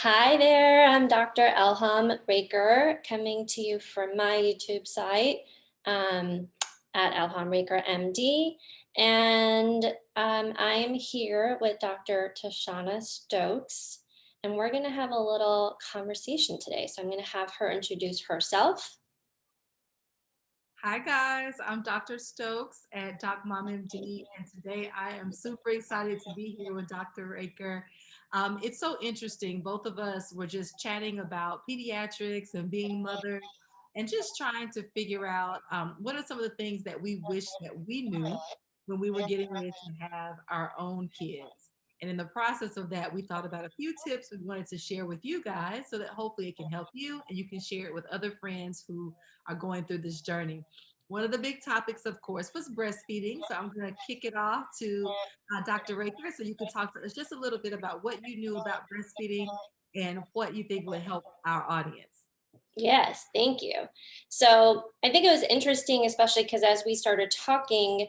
Hi there, I'm Dr. Elham Raker coming to you from my YouTube site um, at Elham Raker MD. And I am here with Dr. Tashana Stokes, and we're going to have a little conversation today. So I'm going to have her introduce herself. Hi guys, I'm Dr. Stokes at Doc Mom MD, and today I am super excited to be here with Dr. Raker. It's so interesting. Both of us were just chatting about pediatrics and being mothers, and just trying to figure out what are some of the things that we wish that we knew when we were getting ready to have our own kids. And in the process of that, we thought about a few tips we wanted to share with you guys so that hopefully it can help you and you can share it with other friends who are going through this journey. One of the big topics, of course, was breastfeeding. So I'm going to kick it off to Dr. Raker so you can talk to us just a little bit about what you knew about breastfeeding and what you think would help our audience. Yes, thank you. So I think it was interesting, especially because as we started talking,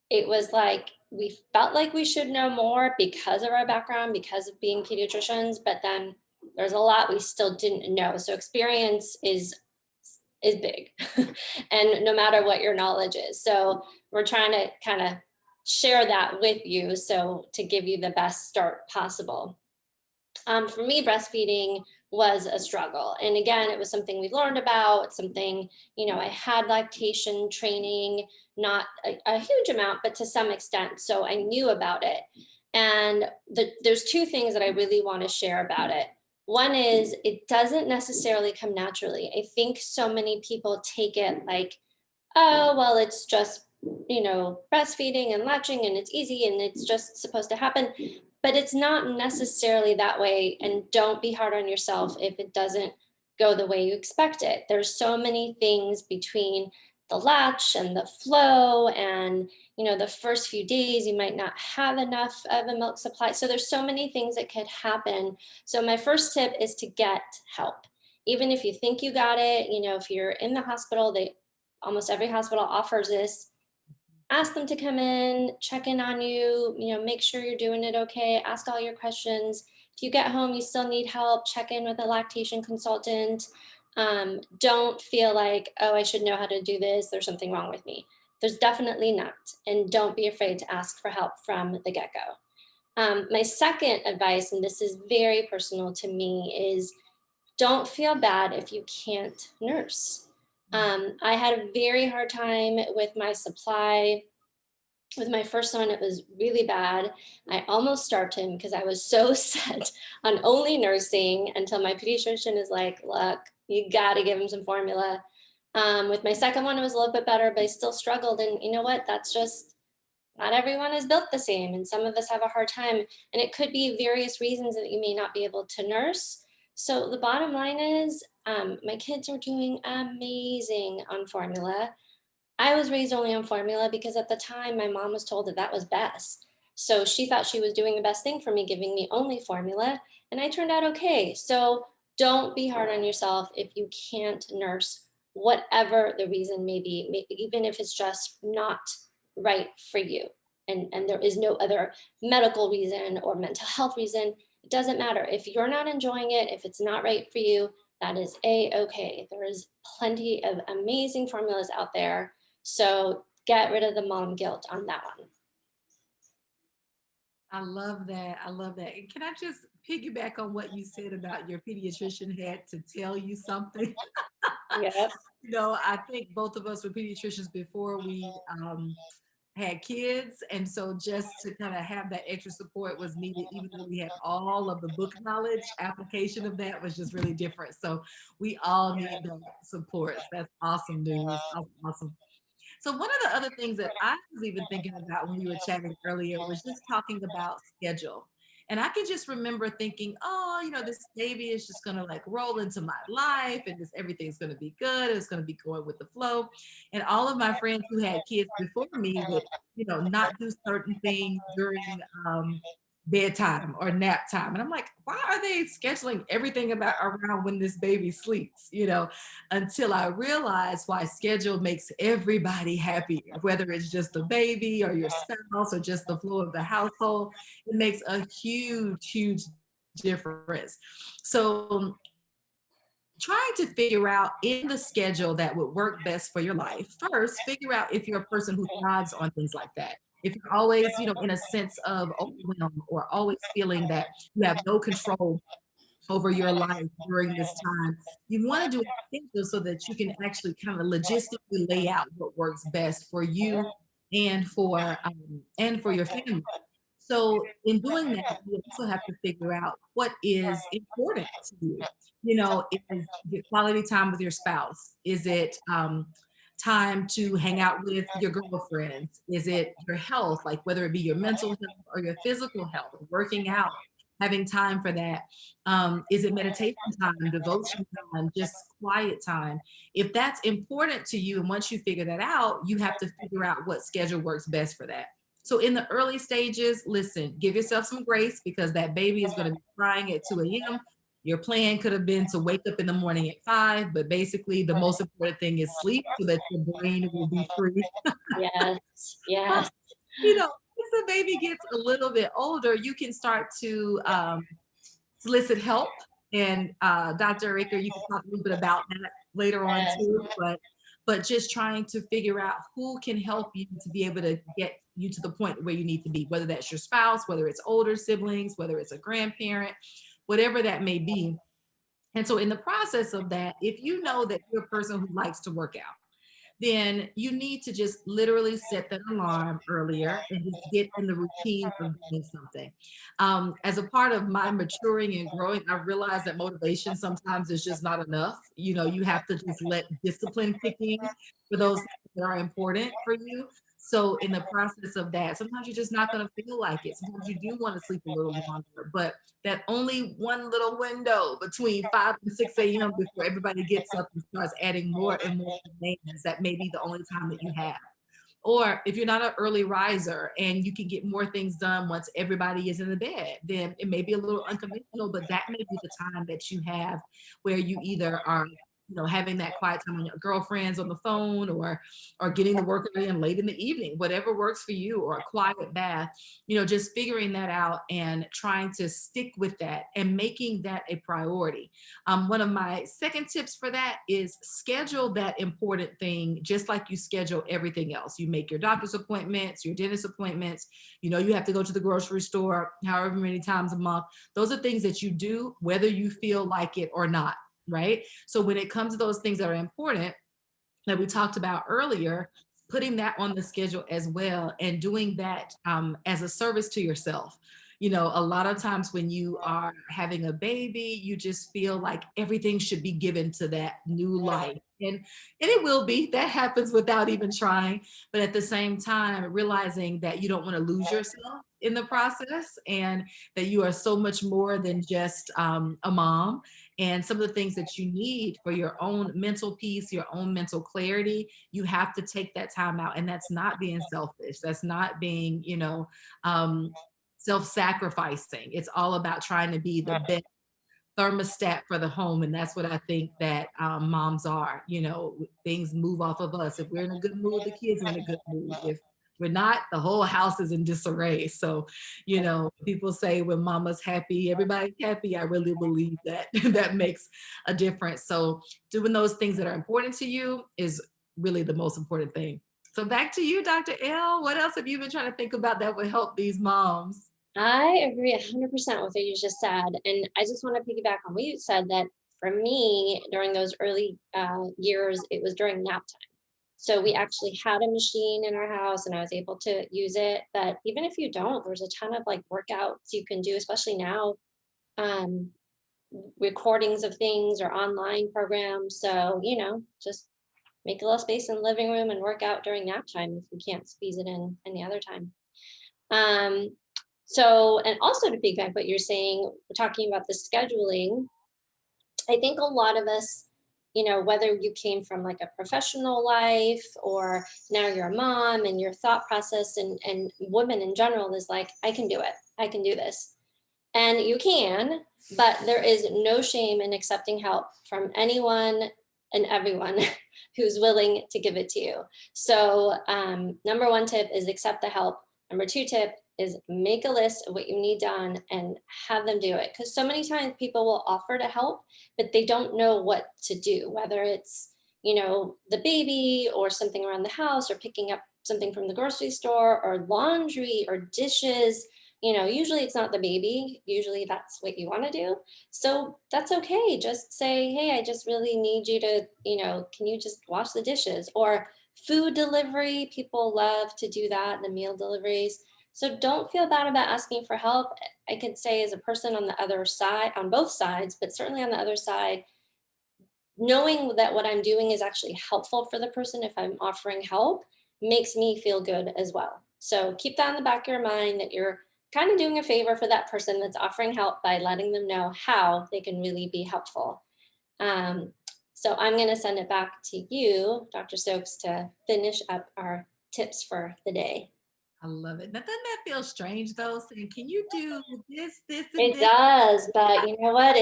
it was like we felt like we should know more because of our background, because of being pediatricians, but then there's a lot we still didn't know. So experience is big, and no matter what your knowledge is. So we're trying to kind of share that with you, so to give you the best start possible. For me, breastfeeding was a struggle. And again, it was something we learned about, something, I had lactation training, not a huge amount, but to some extent. So I knew about it. And there's two things that I really want to share about it. One is it doesn't necessarily come naturally. I think so many people take it like, oh, well, it's just, breastfeeding and latching and it's easy and it's just supposed to happen. But it's not necessarily that way. And don't be hard on yourself if it doesn't go the way you expect it. There's so many things between the latch and the flow and the first few days you might not have enough of a milk supply, so there's so many things that could happen. So my first tip is to get help. Even if you think you got it, if you're in the hospital, they almost every hospital offers this. Ask them to come in, check in on you, make sure you're doing it okay, ask all your questions. If you get home, you still need help, check in with a lactation consultant. Don't feel like, oh, I should know how to do this, there's something wrong with me. There's definitely not. And don't be afraid to ask for help from the get go. My second advice, and this is very personal to me, is don't feel bad if you can't nurse. I had a very hard time with my supply. With my first son, it was really bad. I almost starved him because I was so set on only nursing until my pediatrician is like, look, you got to give him some formula. With my second one, it was a little bit better, but I still struggled. And you know what? That's just not everyone is built the same. And some of us have a hard time. And it could be various reasons that you may not be able to nurse. So the bottom line is my kids are doing amazing on formula. I was raised only on formula because at the time my mom was told that that was best. So she thought she was doing the best thing for me, giving me only formula, and I turned out okay. So don't be hard on yourself if you can't nurse, whatever the reason may be, even if it's just not right for you. And there is no other medical reason or mental health reason. It doesn't matter. If you're not enjoying it, if it's not right for you, that is a-okay. There is plenty of amazing formulas out there, so get rid of the mom guilt on that one. I love that. I love that. And can I just piggyback on what you said about your pediatrician had to tell you something? Yep. I think both of us were pediatricians before we had kids. And so just to kind of have that extra support was needed, even though we had all of the book knowledge, application of that was just really different. So we all need that support. So that's awesome news. Awesome, awesome. So one of the other things that I was even thinking about when we were chatting earlier was just talking about schedule. And I could just remember thinking, oh, this baby is just gonna like roll into my life and this everything's gonna be good. It's gonna be going with the flow. And all of my friends who had kids before me would, not do certain things during bedtime or nap time. And I'm like, why are they scheduling everything about around when this baby sleeps? Until I realized why schedule makes everybody happy, whether it's just the baby or your spouse or just the flow of the household. It makes a huge, huge difference. So trying to figure out in the schedule that would work best for your life. First, figure out if you're a person who thrives on things like that. If you're always, in a sense of overwhelm or always feeling that you have no control over your life during this time, you want to do a schedule so that you can actually kind of logistically lay out what works best for you and for your family. So in doing that, you also have to figure out what is important to you. Is it quality time with your spouse? Is it time to hang out with your girlfriends? Is it your health, like whether it be your mental health or your physical health, working out, having time for that? Is it meditation time, devotion time, just quiet time? If that's important to you, and once you figure that out, you have to figure out what schedule works best for that. So in the early stages, listen, give yourself some grace because that baby is going to be crying at 2 a.m. Your plan could have been to wake up in the morning at 5, but basically the most important thing is sleep so that your brain will be free. Yes, yes, As the baby gets a little bit older, you can start to solicit help. And Dr. Ricker, you can talk a little bit about that later on yes. too. But just trying to figure out who can help you to be able to get you to the point where you need to be, whether that's your spouse, whether it's older siblings, whether it's a grandparent, whatever that may be. And so in the process of that, if you know that you're a person who likes to work out, then you need to just literally set that alarm earlier and just get in the routine of doing something. As a part of my maturing and growing, I realized that motivation sometimes is just not enough. You have to just let discipline kick in for those things that are important for you. So in the process of that, sometimes you're just not going to feel like it. Sometimes you do want to sleep a little longer, but that only one little window between 5 and 6 a.m. before everybody gets up and starts adding more and more demands, that may be the only time that you have. Or if you're not an early riser and you can get more things done once everybody is in the bed, then it may be a little unconventional, but that may be the time that you have where you either are having that quiet time with your girlfriends on the phone, or getting the work in late in the evening, whatever works for you, or a quiet bath. Just figuring that out and trying to stick with that and making that a priority. One of my second tips for that is schedule that important thing just like you schedule everything else. You make your doctor's appointments, your dentist appointments, you have to go to the grocery store however many times a month. Those are things that you do whether you feel like it or not, right? So when it comes to those things that are important, that we talked about earlier, putting that on the schedule as well and doing that as a service to yourself. A lot of times when you are having a baby, you just feel like everything should be given to that new life. And it will be. That happens without even trying. But at the same time, realizing that you don't want to lose yourself in the process and that you are so much more than just a mom, and some of the things that you need for your own mental peace, your own mental clarity, you have to take that time out. And that's not being selfish. That's not being, um, self-sacrificing. It's all about trying to be the best thermostat for the home. And that's what I think that moms are. Things move off of us. If we're in a good mood, the kids are in a good mood. If we're not, the whole house is in disarray. So, people say when mama's happy, everybody's happy. I really believe that that makes a difference. So doing those things that are important to you is really the most important thing. So back to you, Dr. L. What else have you been trying to think about that would help these moms? I agree 100% with what you just said. And I just want to piggyback on what you said that for me, during those early years, it was during nap time. So we actually had a machine in our house and I was able to use it. But even if you don't, there's a ton of like workouts you can do, especially now, um, recordings of things or online programs. So, just make a little space in the living room and work out during nap time if you can't squeeze it in any other time. Um, so, and also to piggyback what you're saying, talking about the scheduling, I think a lot of us, whether you came from like a professional life or now you're a mom and your thought process and women in general is like, I can do it. I can do this. And you can, but there is no shame in accepting help from anyone and everyone who's willing to give it to you. So, number one tip is accept the help. Number two tip is make a list of what you need done and have them do it. Because so many times people will offer to help, but they don't know what to do, whether it's, the baby or something around the house or picking up something from the grocery store or laundry or dishes. Usually it's not the baby. Usually that's what you want to do. So that's okay. Just say, hey, I just really need you to, can you just wash the dishes? Or food delivery, people love to do that, the meal deliveries. So don't feel bad about asking for help. I could say, as a person on the other side, on both sides, but certainly on the other side, knowing that what I'm doing is actually helpful for the person if I'm offering help makes me feel good as well. So keep that in the back of your mind that you're kind of doing a favor for that person that's offering help by letting them know how they can really be helpful. Um, so I'm going to send it back to you, Dr. Stokes, to finish up our tips for the day. I love it. Now, doesn't that feel strange though? Saying, can you do this, and It this? does, but you know what?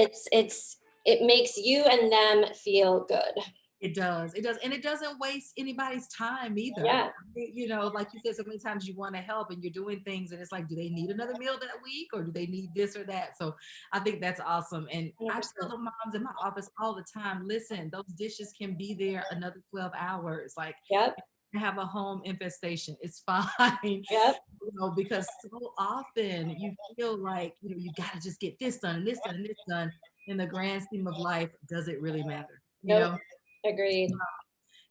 It makes you and them feel good. It does. It does. And it doesn't waste anybody's time either. Yeah, Like you said, so many times you want to help and you're doing things and it's like, do they need another meal that week or do they need this or that? So I think that's awesome. And I tell 100%. the moms in my office all the time, listen, those dishes can be there another 12 hours. Like Yep, have a home infestation. It's fine, yep. because so often you feel like, you got to just get this done and this done and this done. In the grand scheme of life, does it really matter? You Nope. know? Agreed.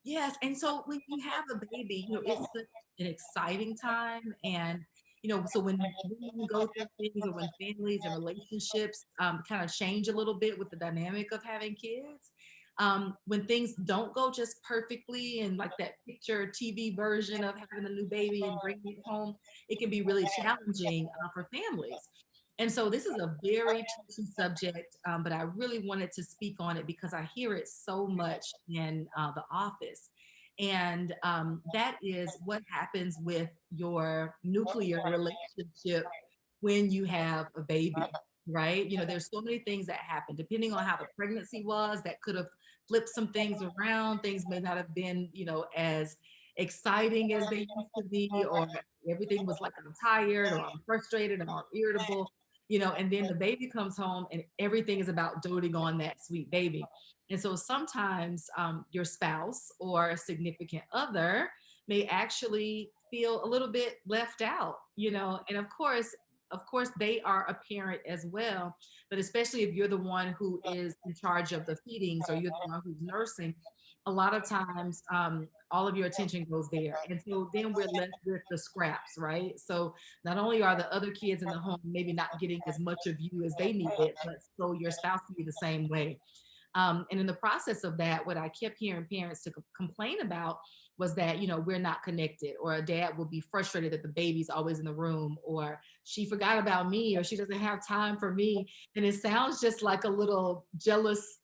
Yes, and so when you have a baby, it's such an exciting time, and so when women go through things, or when families and relationships kind of change a little bit with the dynamic of having kids, when things don't go just perfectly, and like that picture TV version of having a new baby and bringing it home, it can be really challenging for families. And so this is a very touchy subject, but I really wanted to speak on it because I hear it so much in the office. And that is what happens with your nuclear relationship when you have a baby, right? There's so many things that happen depending on how the pregnancy was that could have flipped some things around. Things may not have been, as exciting as they used to be, or everything was like, I'm tired or I'm frustrated or I'm irritable, and then the baby comes home and everything is about doting on that sweet baby. And so sometimes your spouse or significant other may actually feel a little bit left out, and of course they are a parent as well, but especially if you're the one who is in charge of the feedings or you're the one who's nursing, a lot of times all of your attention goes there. And so then we're left with the scraps, right? So not only are the other kids in the home maybe not getting as much of you as they needed, but so your spouse can be the same way. And in the process of that, what I kept hearing parents to complain about was that, we're not connected, or a dad will be frustrated that the baby's always in the room, or she forgot about me, or she doesn't have time for me. And it sounds just like a little jealous,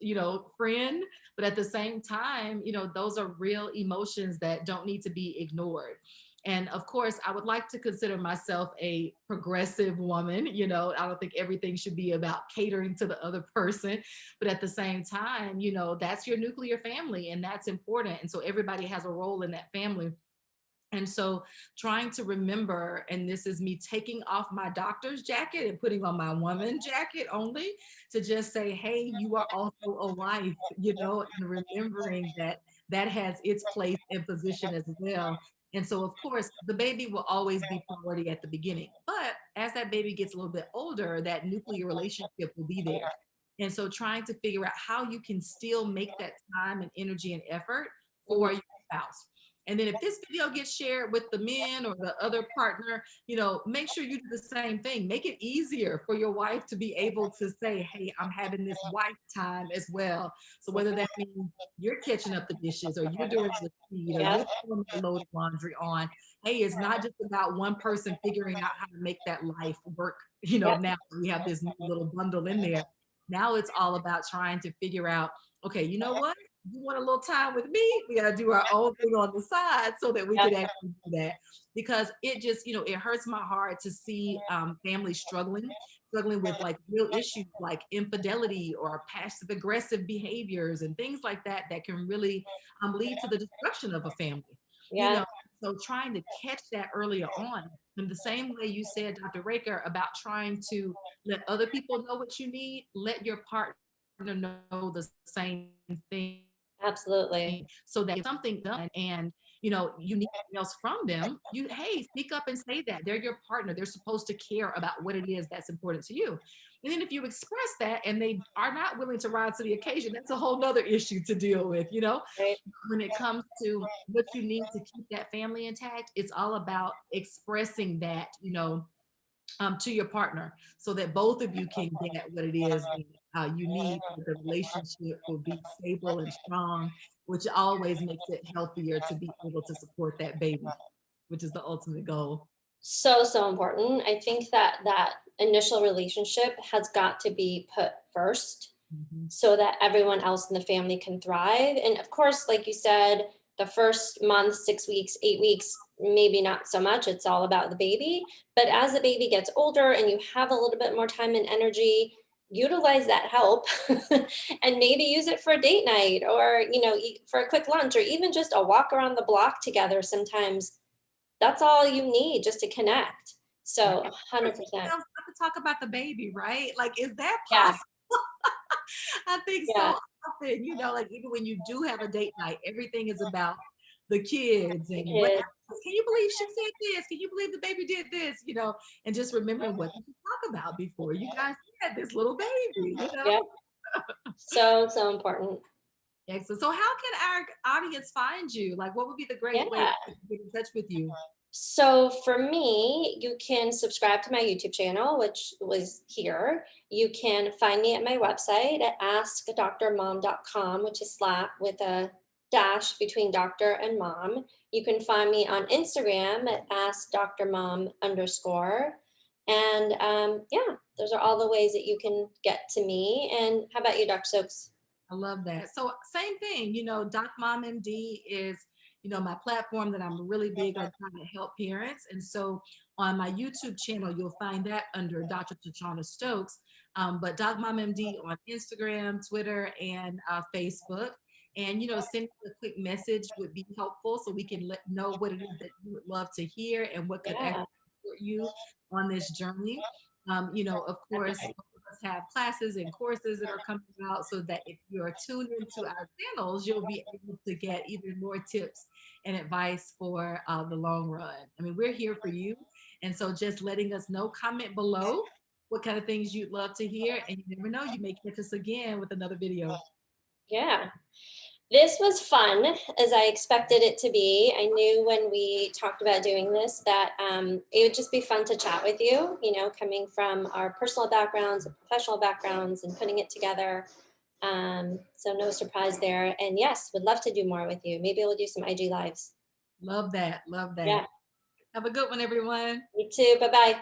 friend. But at the same time, those are real emotions that don't need to be ignored. And of course, I would like to consider myself a progressive woman. I don't think everything should be about catering to the other person. But at the same time, that's your nuclear family and that's important. And so everybody has a role in that family. And so trying to remember, and this is me taking off my doctor's jacket and putting on my woman jacket only, to just say, hey, you are also a wife, and remembering that that has its place and position as well. And so, of course, the baby will always be priority at the beginning. But as that baby gets a little bit older, that nuclear relationship will be there. And so trying to figure out how you can still make that time and energy and effort for Mhm. your spouse. And then if this video gets shared with the men or the other partner, make sure you do the same thing. Make it easier for your wife to be able to say, hey, I'm having this wife time as well. So whether that means you're catching up the dishes or you're doing the feed or Yep, you're throwing that load of laundry on, hey, it's not just about one person figuring out how to make that life work. yep, Now we have this new little bundle in there. Now it's all about trying to figure out, okay, you know what? You want a little time with me? We got to do our own thing on the side so that we yep, can actually do that. Because it just, it hurts my heart to see families struggling with like real issues like infidelity or passive aggressive behaviors and things like that that can really lead to the destruction of a family. You yep. know, so trying to catch that earlier on In the same way you said, Dr. Raker, about trying to let other people know what you need, let your partner know the same thing, Absolutely. so that if something done and you need something else from them, you hey, speak up and say that. They're your partner. They're supposed to care about what it is that's important to you. And then if you express that and they are not willing to rise to the occasion, that's a whole nother issue to deal with. Right. When it comes to what you need to keep that family intact, it's all about expressing that to your partner so that both of you can get what it is that you need so that the relationship will be stable and strong, which always makes it healthier to be able to support that baby, which is the ultimate goal. So, so important. I think that that initial relationship has got to be put first Mhm. so that everyone else in the family can thrive. And of course, like you said, the first month, 6 weeks, 8 weeks, maybe not so much. It's all about the baby. But as the baby gets older and you have a little bit more time and energy, utilize that help and maybe use it for a date night or, for a quick lunch or even just a walk around the block together. Sometimes that's all you need just to connect. Right. So Encourage 100%. yourselves not to talk about the baby, right? Like, is that Yeah. possible? I think Yeah. so often, like even when you do have a date night, everything is about the kids The and what kids. else. Can you believe she said this? Can you believe the baby did this? And just remembering what did you talk about before you guys had this little baby? Yep. So, so important. Excellent. So how can our audience find you? Like what would be the great way Yeah. to get in touch with you? So for me, you can subscribe to my YouTube channel, which was here. You can find me at my website at askdrmom.com, which is Slack with a dash between doctor and mom. You can find me on Instagram at askdrmom underscore. And yeah, those are all the ways that you can get to me. And how about you, Dr. Stokes? I love that. So same thing, Doc Mom MD is, my platform that I'm really big on trying to help parents. And so on my YouTube channel, you'll find that under Dr. Tachana Stokes. But Doc Mom MD on Instagram, Twitter, and Facebook. And sending a quick message would be helpful so we can know what it is that you would love to hear and what could actually Yeah, support you on this journey. Of course, definitely. us have classes and courses that are coming out so that if you're tuned into our channels, you'll be able to get even more tips and advice for the long run. I mean, we're here for you. And so just letting us know, comment below what kind of things you'd love to hear. And you never know, you may catch us again with another video. Yeah. This was fun as I expected it to be. I knew when we talked about doing this that it would just be fun to chat with you, coming from our personal backgrounds and professional backgrounds and putting it together. So no surprise there. And yes, would love to do more with you. Maybe we'll do some IG lives. Love that. Love Yeah, that. Have a good one, everyone. me too. Bye bye.